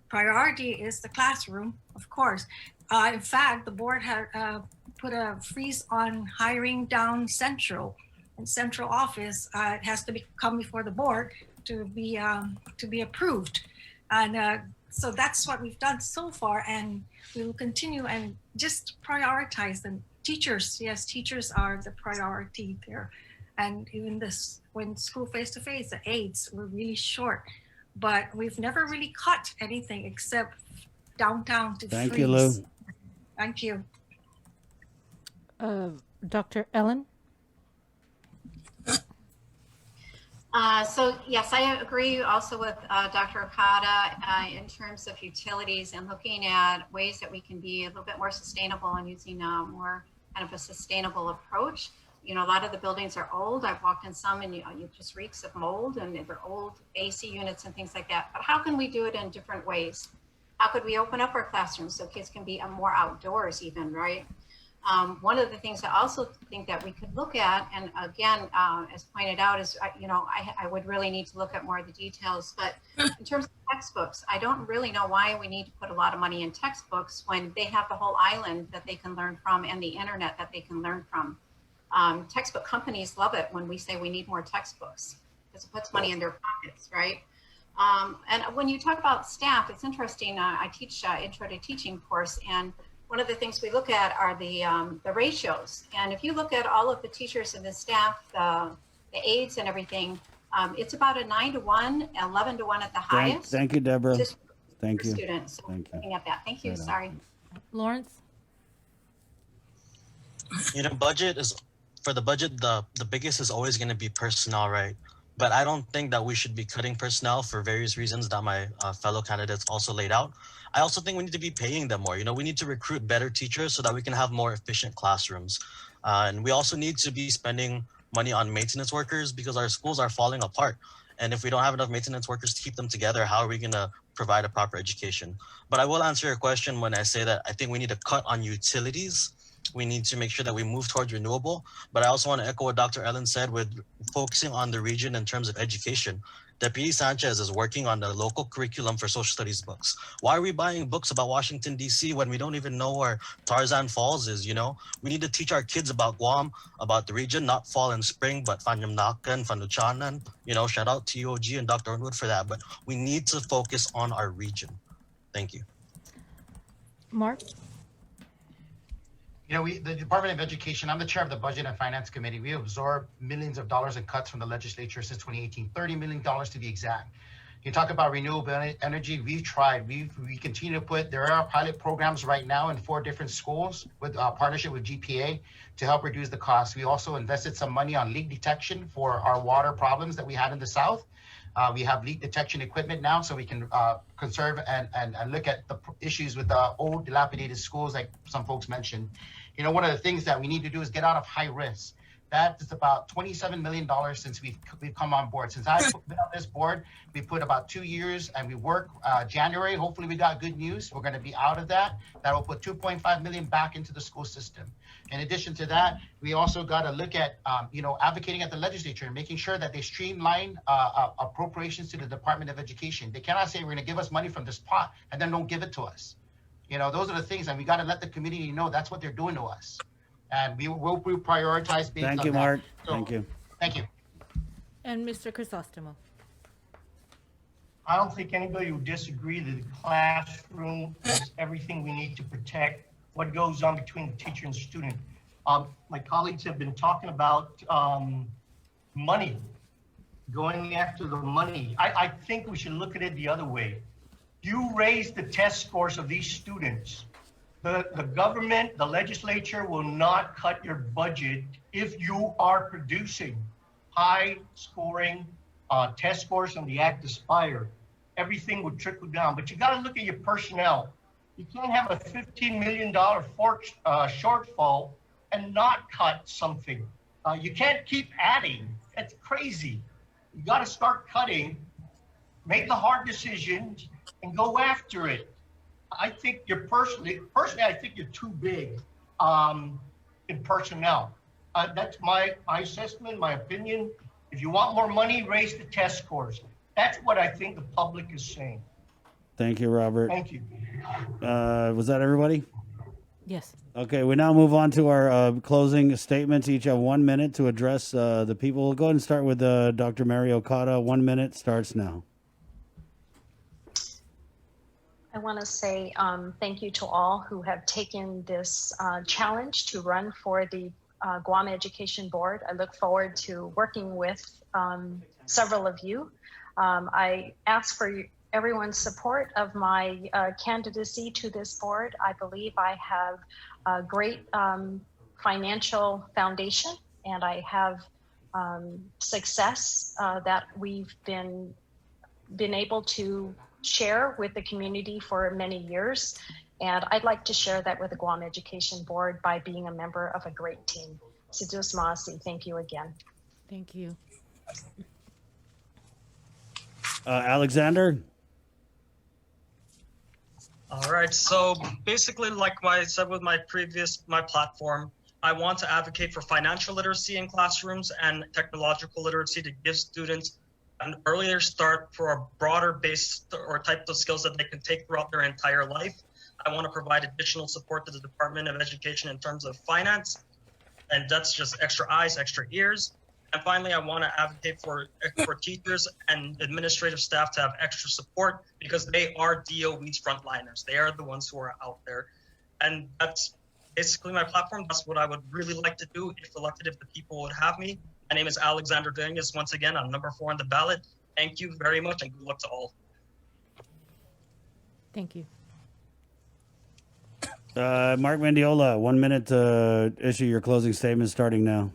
priority is the classroom, of course. In fact, the board had put a freeze on hiring down central. In central office, it has to come before the board to be approved. And so that's what we've done so far, and we will continue and just prioritize them. Teachers, yes, teachers are the priority there. And even this, when school face-to-face, the aides were really short. But we've never really cut anything except downtown to freeze. Thank you, Lou. Thank you. Dr. Ellen? So yes, I agree also with Dr. Okada in terms of utilities and looking at ways that we can be a little bit more sustainable and using more kind of a sustainable approach. You know, a lot of the buildings are old. I've walked in some and you just reeks of mold, and they're old AC units and things like that. But how can we do it in different ways? How could we open up our classrooms so kids can be more outdoors even, right? One of the things I also think that we could look at, and again, as pointed out, is, you know, I would really need to look at more of the details, but in terms of textbooks, I don't really know why we need to put a lot of money in textbooks when they have the whole island that they can learn from and the internet that they can learn from. Textbook companies love it when we say we need more textbooks because it puts money in their pockets, right? And when you talk about staff, it's interesting. I teach intro to teaching course, and one of the things we look at are the ratios. And if you look at all of the teachers and the staff, the aides and everything, it's about a 9-to-1, 11-to-1 at the highest. Thank you, Deborah. Thank you. Students. So Thank you. looking at that. Thank you. Sorry. Lawrence? You know, for the budget, the biggest is always going to be personnel, right? But I don't think that we should be cutting personnel for various reasons that my fellow candidates also laid out. I also think we need to be paying them more. You know, we need to recruit better teachers so that we can have more efficient classrooms. And we also need to be spending money on maintenance workers because our schools are falling apart. And if we don't have enough maintenance workers to keep them together, how are we going to provide a proper education? But I will answer your question when I say that I think we need to cut on utilities. We need to make sure that we move towards renewable. But I also want to echo what Dr. Ellen said with focusing on the region in terms of education. Deputy Sanchez is working on the local curriculum for social studies books. Why are we buying books about Washington, D.C. when we don't even know where Tarzan Falls is, you know? We need to teach our kids about Guam, about the region, not fall and spring, but Fanyamnakan, Fanuchanan. You know, shout out to UOG and Dr. Ernwood for that. But we need to focus on our region. Thank you. Mark? You know, the Department of Education, I'm the chair of the Budget and Finance Committee. We absorbed millions of dollars in cuts from the legislature since 2018, $30 million to be exact. You talk about renewable energy, we've tried. We continue to there are pilot programs right now in 4 different schools with partnership with GPA to help reduce the cost. We also invested some money on leak detection for our water problems that we had in the South. We have leak detection equipment now, so we can conserve and look at the issues with the old dilapidated schools, like some folks mentioned. You know, one of the things that we need to do is get out of high risk. That is about $27 million since we've come on board. Since I've been on this board, we put about 2 years and we work January. Hopefully we got good news. We're going to be out of that. That will put 2.5 million back into the school system. In addition to that, we also got to look at, you know, advocating at the legislature and making sure that they streamline appropriations to the Department of Education. They cannot say we're going to give us money from this pot and then don't give it to us. You know, those are the things, and we got to let the community know that's what they're doing to us. And we will prioritize based on Thank you, that. Mark. So, Thank you. Thank you. And Mr. Crisostomo? I don't think anybody would disagree that the classroom is everything we need to protect what goes on between the teacher and student. My colleagues have been talking about money, going after the money. I think we should look at it the other way. You raise the test scores of these students. The government, the legislature will not cut your budget if you are producing high scoring test scores on the Act Aspire. Everything would trickle down, but you got to look at your personnel. You can't have a $15 million shortfall and not cut something. You can't keep adding. That's crazy. You got to start cutting, make the hard decisions, and go after it. I think you're personally, I think you're too big in personnel. That's my assessment, my opinion. If you want more money, raise the test scores. That's what I think the public is saying. Thank you, Robert. Thank you. Was that everybody? Yes. Okay, we now move on to our closing statements. Each have 1 minute to address the people. We'll go ahead and start with Dr. Mary Okada. 1 minute starts now. I want to say thank you to all who have taken this challenge to run for the Guam Education Board. I look forward to working with several of you. I ask for everyone's support of my candidacy to this board. I believe I have a great financial foundation, and I have success that we've been able to share with the community for many years. And I'd like to share that with the Guam Education Board by being a member of a great team. Sidus Masi, thank you again. Thank you. Alexander? All right. So basically, like I said with my platform, I want to advocate for financial literacy in classrooms and technological literacy to give students an earlier start for a broader base or type of skills that they can take throughout their entire life. I want to provide additional support to the Department of Education in terms of finance, and that's just extra eyes, extra ears. And finally, I want to advocate for teachers and administrative staff to have extra support because they are DOE's frontliners. They are the ones who are out there. And that's basically my platform. That's what I would really like to do if elected, if the people would have me. My name is Alexander Duenas. Once again, I'm number 4 on the ballot. Thank you very much and good luck to all. Thank you. Mark Mendiola, 1 minute to issue your closing statement starting now.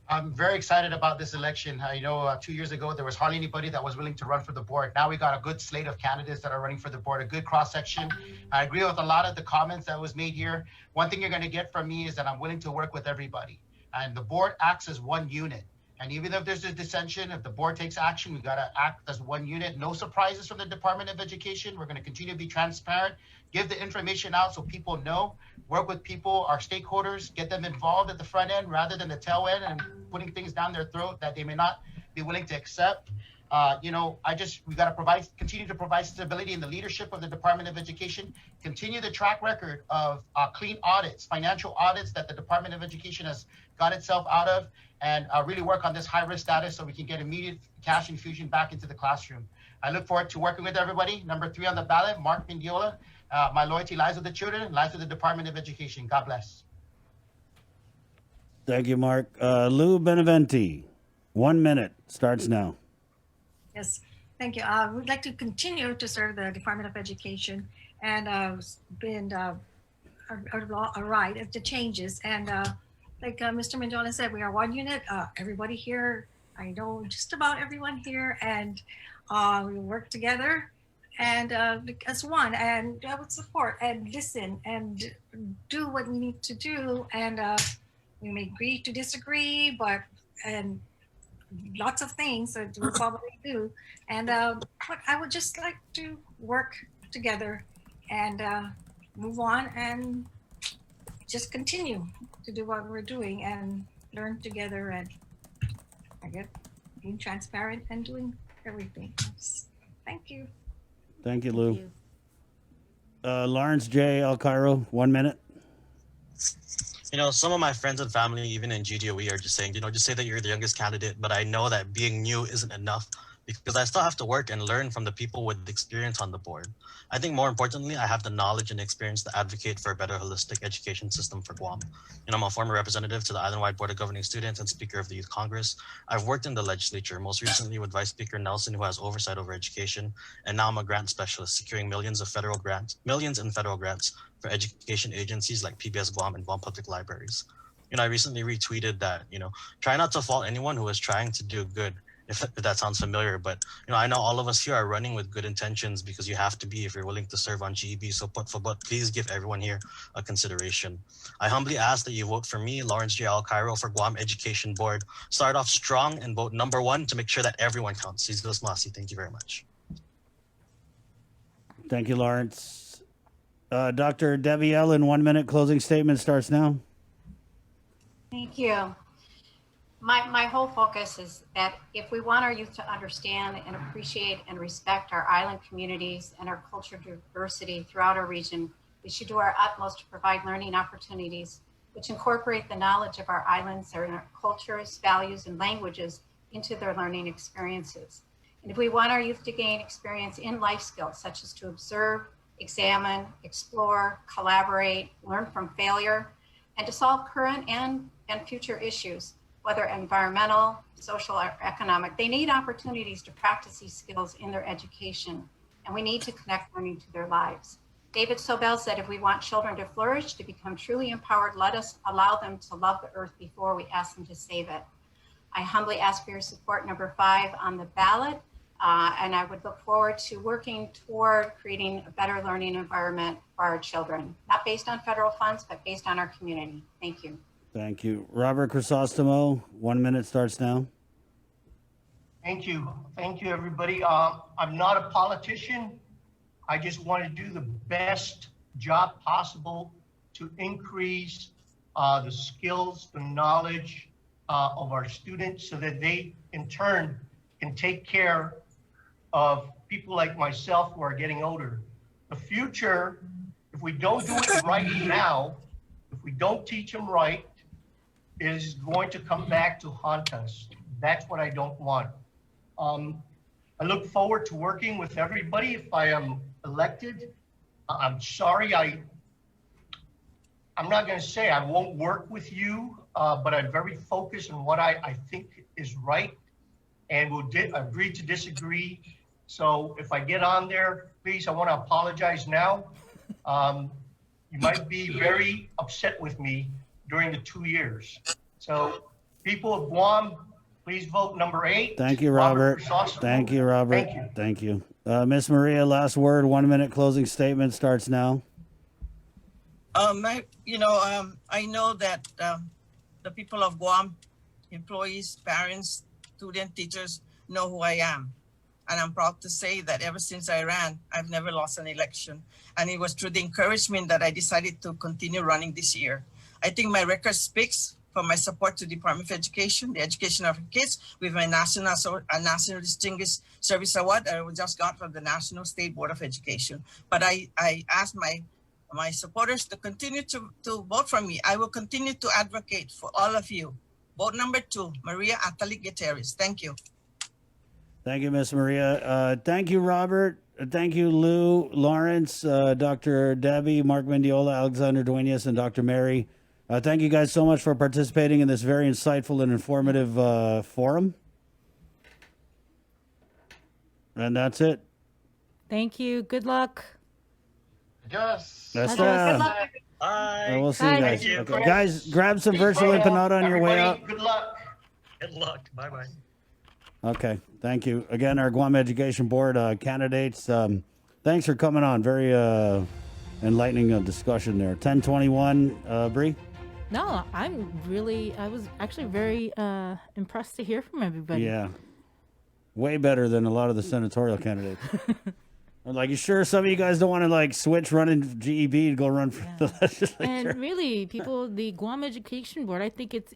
I'm very excited about this election. You know, 2 years ago, there was hardly anybody that was willing to run for the board. Now we got a good slate of candidates that are running for the board, a good cross-section. I agree with a lot of the comments that was made here. One thing you're going to get from me is that I'm willing to work with everybody. And the board acts as one unit. And even if there's a dissension, if the board takes action, we got to act as one unit. No surprises from the Department of Education. We're going to continue to be transparent, give the information out so people know, work with people, our stakeholders, get them involved at the front end rather than the tail end and putting things down their throat that they may not be willing to accept. We got to continue to provide stability in the leadership of the Department of Education, continue the track record of clean audits, financial audits that the Department of Education has got itself out of, and really work on this high-risk status so we can get immediate cash infusion back into the classroom. I look forward to working with everybody. Number 3 on the ballot, Mark Mendiola. My loyalty lies with the children, lies with the Department of Education. God bless. Thank you, Mark. Lou Beneventi, 1 minute starts now. Yes, thank you. We'd like to continue to serve the Department of Education, and been a ride at the changes. And like Mr. Mendola said, we are one unit. Everybody here, I know just about everyone here, and we work together and as one, and with support and listen and do what we need to do. And we may agree to disagree, and lots of things that we'll probably do. And but I would just like to work together and move on and just continue to do what we're doing and learn together, and I guess being transparent and doing everything. Thank you. Thank you, Lou. Lawrence J. El Cairo, 1 minute. Some of my friends and family, even in GDOE, are just saying, just say that you're the youngest candidate. But I know that being new isn't enough because I still have to work and learn from the people with experience on the board. I think more importantly, I have the knowledge and experience to advocate for a better holistic education system for Guam. I'm a former representative to the Island-wide Board of Governing Students and Speaker of the Youth Congress. I've worked in the legislature, most recently with Vice Speaker Nelson, who has oversight over education. And now I'm a grant specialist, securing millions in federal grants for education agencies like PBS Guam and Guam Public Libraries. I recently retweeted that, try not to fault anyone who is trying to do good, if that sounds familiar. But, I know all of us here are running with good intentions because you have to be if you're willing to serve on GEB. So but please give everyone here a consideration. I humbly ask that you vote for me, Lawrence J. Al Cairo, for Guam Education Board. Start off strong and vote number 1 to make sure that everyone counts. Sizos Masi, thank you very much. Thank you, Lawrence. Dr. Debbie Ellen, 1 minute closing statement starts now. Thank you. My whole focus is that if we want our youth to understand and appreciate and respect our island communities and our cultural diversity throughout our region, we should do our utmost to provide learning opportunities which incorporate the knowledge of our islands, our cultures, values, and languages into their learning experiences. And if we want our youth to gain experience in life skills, such as to observe, examine, explore, collaborate, learn from failure, and to solve current and future issues, whether environmental, social, or economic, they need opportunities to practice these skills in their education, and we need to connect learning to their lives. David Sobel said, if we want children to flourish, to become truly empowered, let us allow them to love the earth before we ask them to save it. I humbly ask for your support, number 5 on the ballot, and I would look forward to working toward creating a better learning environment for our children, not based on federal funds, but based on our community. Thank you. Thank you. Robert Crisostomo, 1 minute starts now. Thank you. Thank you, everybody. I'm not a politician. I just want to do the best job possible to increase the skills, the knowledge of our students so that they, in turn, can take care of people like myself who are getting older. The future, if we don't do it right now, if we don't teach them right, is going to come back to haunt us. That's what I don't want. I look forward to working with everybody if I am elected. I'm sorry, I'm not going to say I won't work with you, but I'm very focused on what I think is right, and will agree to disagree. So if I get on there, please, I want to apologize now. You might be very upset with me during the 2 years. So people of Guam, please vote number 8. Thank you, Robert. Thank you, Robert. Thank you. Thank you. Miss Maria, last word, 1 minute closing statement starts now. I know that the people of Guam, employees, parents, students, teachers know who I am. And I'm proud to say that ever since I ran, I've never lost an election. And it was through the encouragement that I decided to continue running this year. I think my record speaks for my support to the Department of Education, the education of our kids, with my National Distinguished Service Award that I just got from the National State Board of Education. But I asked my supporters to continue to vote for me. I will continue to advocate for all of you. Vote number 2, Maria Atali Gutierrez. Thank you. Thank you, Miss Maria. Thank you, Robert. Thank you, Lou, Lawrence, Dr. Debbie, Mark Mendiola, Alexander Duenas, and Dr. Mary. Thank you guys so much for participating in this very insightful and informative forum. And that's it. Thank you. Good luck. Yes. That's Good luck. Bye. We'll see you Bye. guys. Thank you. Okay. Guys, grab some virtual empanada on your way out. Everybody, good luck. Good luck. Bye bye. Okay, thank you. Again, our Guam Education Board candidates, thanks for coming on. Very enlightening discussion there. 1021, Bree? No, I was actually very impressed to hear from everybody. Yeah. Way better than a lot of the senatorial candidates. I'm like, you sure some of you guys don't want to like switch running GEB to go run for the legislature? And really, the Guam Education Board, I think it's